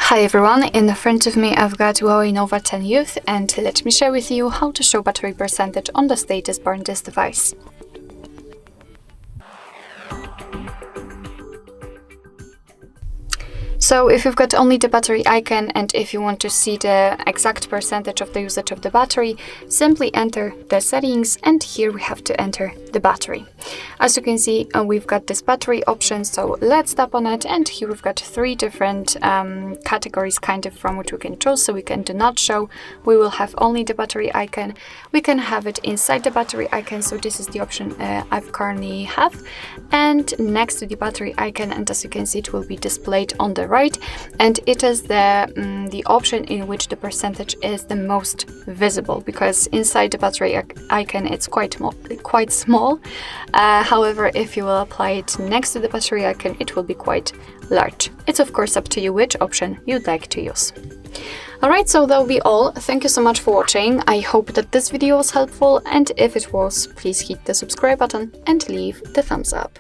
Hi everyone, in front of me I've got HUAWEI Nova 10 Youth, and let me share with you how to show battery percentage on the status bar on this device. So if you've got only the battery icon and if you want to see the exact percentage of the usage of the battery, simply enter the settings, and here we have to enter the battery. As you can see, we've got this battery option, so let's tap on it, and here we've got three different categories kind of from which we can choose. So we can do not show, we will have only the battery icon, we can have it inside the battery icon, so this is the option I've currently have, and next to the battery icon, and as you can see it will be displayed on the right, and it is the option in which the percentage is the most visible, because inside the battery icon it's quite small. However, if you will apply it next to the battery icon, it will be quite large. It's of course up to you which option you'd like to use. Alright, so that'll be all. Thank you so much for watching. I hope that this video was helpful, and if it was, please hit the subscribe button and leave the thumbs up.